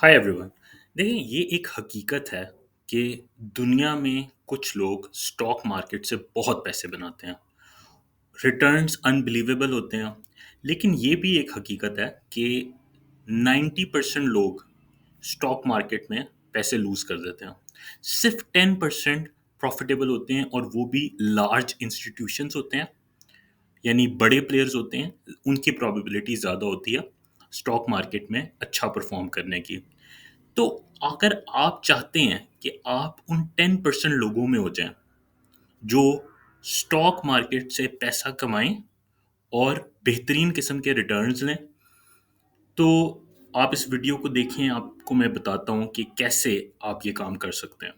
Hi everyone. देखिए, ये एक हकीकत है कि दुनिया में कुछ लोग स्टॉक मार्केट से बहुत पैसे बनाते हैं। रिटर्न्स अनबिलीवेबल होते हैं। लेकिन ये भी एक हकीकत है कि 90% लोग स्टॉक मार्केट में पैसे लूज कर देते हैं। सिर्फ 10% प्रॉफिटेबल होते हैं, और वो भी लार्ज इंस्टीट्यूशंस होते हैं, यानी बड़े प्लेयर्स होते हैं। उनकी प्रोबेबिलिटी ज़्यादा होती है स्टॉक मार्केट में अच्छा परफॉर्म करने की। तो अगर आप चाहते हैं कि आप उन 10% लोगों में हो जाएं जो स्टॉक मार्केट से पैसा कमाएं और बेहतरीन किस्म के रिटर्न्स लें, तो आप इस वीडियो को देखें। आपको मैं बताता हूं कि कैसे आप ये काम कर सकते हैं।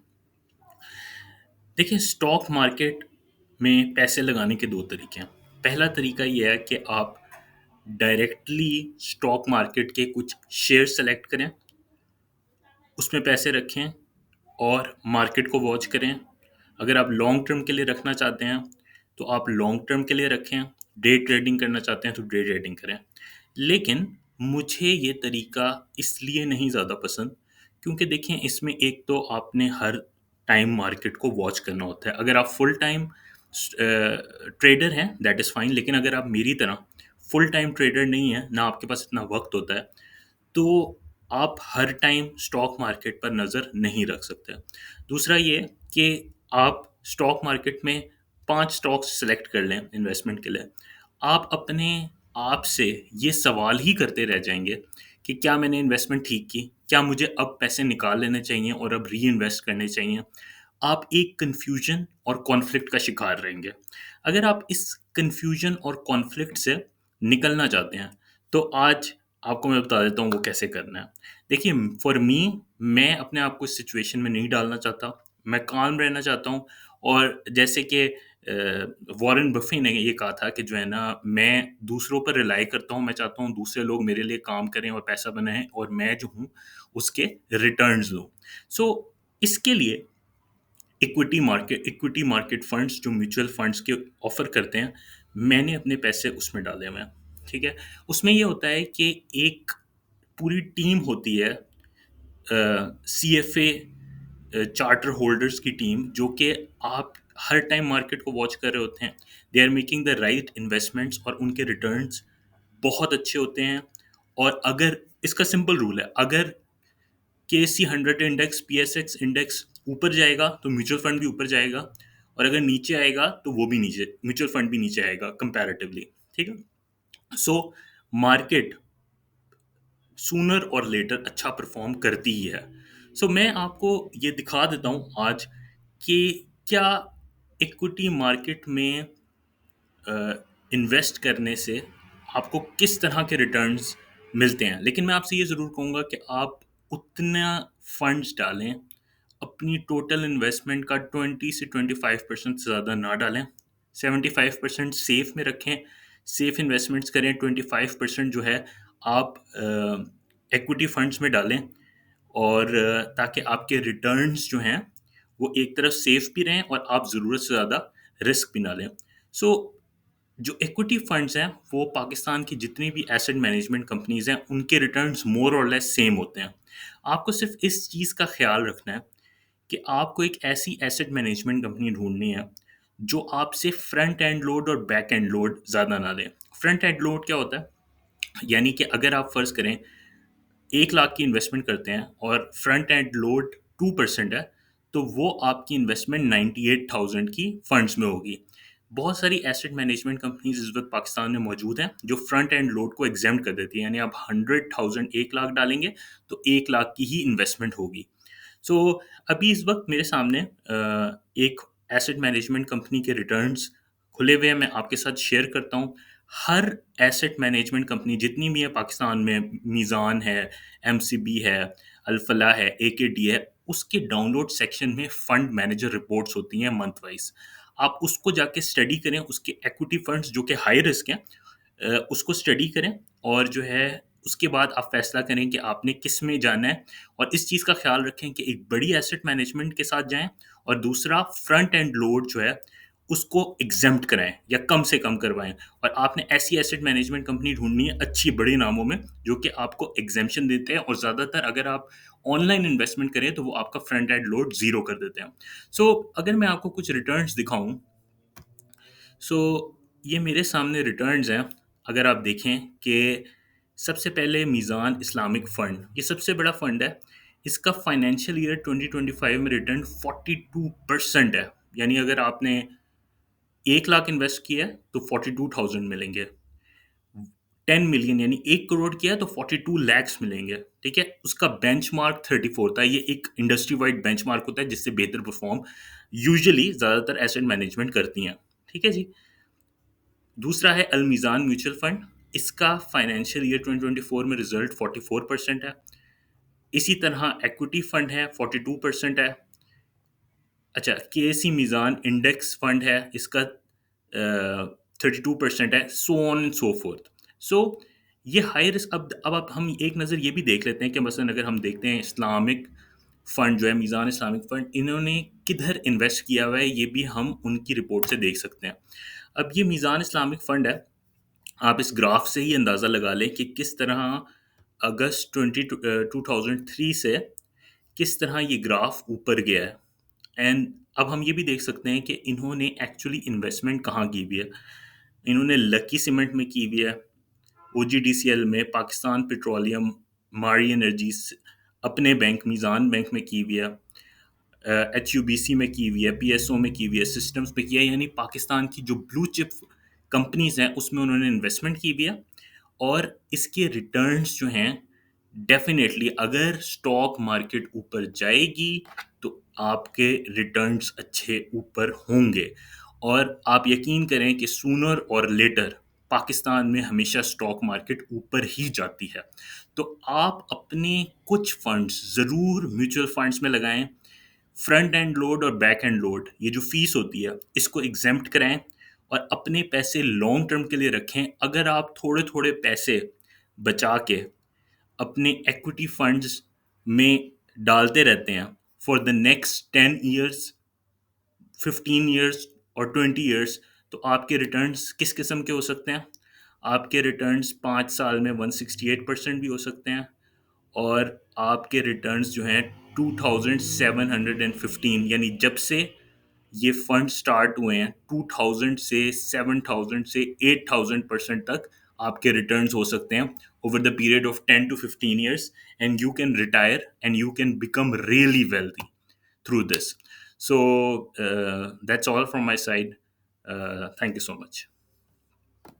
देखिए, स्टॉक मार्केट में पैसे लगाने के दो तरीके हैं। पहला तरीका यह है कि आप डायरेक्टली स्टॉक मार्केट के कुछ शेयर सेलेक्ट करें, उसमें पैसे रखें और मार्केट को वॉच करें। अगर आप लॉन्ग टर्म के लिए रखना चाहते हैं तो आप लॉन्ग टर्म के लिए रखें। डे ट्रेडिंग करना चाहते हैं तो डे ट्रेडिंग करें। लेकिन मुझे ये तरीका इसलिए नहीं ज़्यादा पसंद, क्योंकि देखिए, इसमें एक तो आपने हर टाइम मार्केट को वॉच करना होता है। अगर आप फुल टाइम ट्रेडर हैं, दैट इज़ फाइन। लेकिन अगर आप मेरी तरह फुल टाइम ट्रेडर नहीं है, ना आपके पास इतना वक्त होता है, तो आप हर टाइम स्टॉक मार्केट पर नज़र नहीं रख सकते। दूसरा ये कि आप स्टॉक मार्केट में 5 स्टॉक्स सेलेक्ट कर लें इन्वेस्टमेंट के लिए। आप अपने आप से ये सवाल ही करते रह जाएँगे कि क्या मैंने इन्वेस्टमेंट ठीक की? क्या मुझे अब पैसे निकाल लेने चाहिए और अब री-इन्वेस्ट करने चाहिए? आप एक कन्फ्यूजन और कॉन्फ्लिक्ट का शिकार रहेंगे। अगर आप इस कन्फ्यूजन और कॉन्फ्लिक्ट से निकलना चाहते हैं, तो आज आपको मैं बता देता हूँ वो कैसे करना है। देखिए, फॉर मी, मैं अपने आप को इस सिचुएशन में नहीं डालना चाहता। मैं काम रहना चाहता हूँ। और जैसे कि वॉरेन बफे ने ये कहा था कि जो है ना, मैं दूसरों पर रिलाई करता हूँ। मैं चाहता हूँ दूसरे लोग मेरे लिए काम करें और पैसा बनाएँ, और मैं जो हूँ उसके रिटर्न्स लूँ। सो इसके लिए इक्विटी मार्केट फंड्स जो म्यूचुअल फंड्स के ऑफर करते हैं, मैंने अपने पैसे उसमें डाले हुए हैं। ठीक है? उसमें ये होता है कि एक पूरी टीम होती है, सीएफए चार्टर होल्डर्स की टीम, जो कि आप हर टाइम मार्केट को वॉच कर रहे होते हैं। They are making the right investments, और उनके रिटर्न्स बहुत अच्छे होते हैं। और अगर इसका सिंपल रूल है, अगर KC 100 इंडेक्स, PSX इंडेक्स ऊपर जाएगा तो म्यूचुअल फंड भी ऊपर जाएगा, और अगर नीचे आएगा तो वो भी नीचे, म्यूचुअल फंड भी नीचे आएगा कंपैरेटिवली। ठीक है? सो मार्केट सूनर और लेटर अच्छा परफॉर्म करती ही है। सो मैं आपको ये दिखा देता हूँ आज कि क्या इक्विटी मार्केट में इन्वेस्ट करने से आपको किस तरह के रिटर्न्स मिलते हैं। लेकिन मैं आपसे ये ज़रूर कहूँगा कि आप उतना फंड्स डालें, अपनी टोटल इन्वेस्टमेंट का 20 से 25% से ज़्यादा ना डालें। 75% सेफ में रखें, सेफ इन्वेस्टमेंट्स करें। 25% जो है आप इक्विटी फंड्स में डालें, और ताकि आपके रिटर्न्स जो हैं वो एक तरफ सेफ भी रहें और आप ज़रूरत से ज़्यादा रिस्क भी ना लें। सो जो इक्विटी फंड्स हैं, वो पाकिस्तान की जितनी भी एसेट मैनेजमेंट कंपनीज़ हैं, उनके रिटर्न्स मोर और लेस सेम होते हैं। आपको सिर्फ इस चीज़ का ख़्याल रखना है कि आपको एक ऐसी एसेट मैनेजमेंट कंपनी ढूँढनी है, जो आपसे फ्रंट एंड लोड और बैक एंड लोड ज़्यादा ना लें। फ्रंट एंड लोड क्या होता है? यानी कि अगर आप फ़र्ज़ करें 1 लाख की इन्वेस्टमेंट करते हैं और फ्रंट एंड लोड 2% है, तो वो आपकी इन्वेस्टमेंट 98,000 की फंड्स में होगी। बहुत सारी एसेट मैनेजमेंट कंपनीज इस वक्त पाकिस्तान में मौजूद हैं जो फ्रंट एंड लोड को एग्जाम कर देती है, यानी आप 100,000 1 लाख डालेंगे तो 1 लाख की ही इन्वेस्टमेंट होगी। सो अभी इस वक्त मेरे सामने एक एसेट मैनेजमेंट कंपनी के रिटर्न्स खुले हुए हैं, मैं आपके साथ शेयर करता हूँ। हर एसेट मैनेजमेंट कंपनी जितनी भी है पाकिस्तान में, मीज़ान है, एमसीबी है, अल-फलाह है, एकेडी है, उसके डाउनलोड सेक्शन में फंड मैनेजर रिपोर्ट्स होती हैं मंथ वाइज़। आप उसको जाके स्टडी करें, उसके इक्विटी फंड्स जो कि हाई रिस्क हैं, उसको स्टडी करें, और जो है उसके बाद आप फैसला करें कि आपने किस में जाना है। और इस चीज़ का ख्याल रखें कि एक बड़ी एसेट मैनेजमेंट के साथ जाएं, और दूसरा फ्रंट एंड लोड जो है उसको एग्जेम्प्ट कराएं या कम से कम करवाएं। और आपने ऐसी एसेट मैनेजमेंट कंपनी ढूंढनी है अच्छी बड़े नामों में, जो कि आपको एग्जेम्पशन देते हैं, और ज़्यादातर अगर आप ऑनलाइन इन्वेस्टमेंट करें तो वो आपका फ्रंट एंड लोड जीरो कर देते हैं। अगर मैं आपको कुछ रिटर्न्स दिखाऊं, सो ये मेरे सामने रिटर्न्स हैं। अगर आप देखें कि सबसे पहले मीज़ान इस्लामिक फ़ंड, ये सबसे बड़ा फ़ंड है। इसका फाइनेंशियल ईयर 2025 में रिटर्न 42% है। यानी अगर आपने 1 लाख इन्वेस्ट किया है तो 42,000 मिलेंगे। 10 मिलियन यानी 1 करोड़ किया है तो 42 लैक्स मिलेंगे। ठीक है, उसका बेंचमार्क 34 था। ये एक इंडस्ट्री वाइड बेंचमार्क होता है जिससे बेहतर परफॉर्म यूजुअली ज़्यादातर एसेट मैनेजमेंट करती हैं। ठीक है जी। दूसरा है अल मीज़ान म्यूचुअल फंड। इसका फाइनेंशियल ईयर 2024 में रिजल्ट 44% है। इसी तरह इक्विटी फंड है, 42% है। अच्छा, के सी मीज़ान इंडेक्स फंड है, इसका 32% है, so on and so forth. So ये हाई रिस्क। अब आप हम एक नज़र ये भी देख लेते हैं कि मसलन अगर हम देखते हैं इस्लामिक फंड जो है, मीज़ान इस्लामिक फंड, इन्होंने किधर इन्वेस्ट किया हुआ है, ये भी हम उनकी रिपोर्ट से देख सकते हैं। अब ये मीज़ान इस्लामिक फंड है, आप इस ग्राफ से ही अंदाज़ा लगा लें कि किस तरह अगस्त 2003 से किस तरह ये ग्राफ ऊपर गया है। एंड अब हम ये भी देख सकते हैं कि इन्होंने एक्चुअली इन्वेस्टमेंट कहाँ की हुई है। इन्होंने लकी सीमेंट में की हुई है, ओजीडीसीएल में, पाकिस्तान पेट्रोलियम, मारी एनर्जीज, अपने बैंक मीज़ान बैंक में की हुई है, एच यू बी सी में की हुई है, पी एस ओ में की हुई है, सिस्टम्स पे किया है। यानी पाकिस्तान की जो ब्लू चिप कंपनीज हैं उसमें उन्होंने इन्वेस्टमेंट की हुई है। और इसके रिटर्न्स जो हैं, डेफिनेटली अगर स्टॉक मार्केट ऊपर जाएगी तो आपके रिटर्न्स अच्छे ऊपर होंगे। और आप यकीन करें कि सूनर और लेटर पाकिस्तान में हमेशा स्टॉक मार्केट ऊपर ही जाती है। तो आप अपने कुछ फंड्स ज़रूर म्यूचुअल फंड्स में लगाएं। फ्रंट एंड लोड और बैक एंड लोड, ये जो फीस होती है, इसको एग्जेम्प्ट कराएं और अपने पैसे लॉन्ग टर्म के लिए रखें। अगर आप थोड़े थोड़े पैसे बचा के अपने इक्विटी फंड्स में डालते रहते हैं for the next 10 years, 15 years और 20 ईयर्स, तो आपके रिटर्न्स किस किस्म के हो सकते हैं? आपके रिटर्न्स 5 साल में 168% भी हो सकते हैं। और आपके रिटर्न्स जो हैं 2715, यानी जब से ये फंड स्टार्ट हुए हैं 2000 से 7000 से 8000% तक आपके रिटर्न्स हो सकते हैं over the period of 10 to 15 years। And you can retire and you can become really wealthy through this. So that's all from my side. Thank you so much.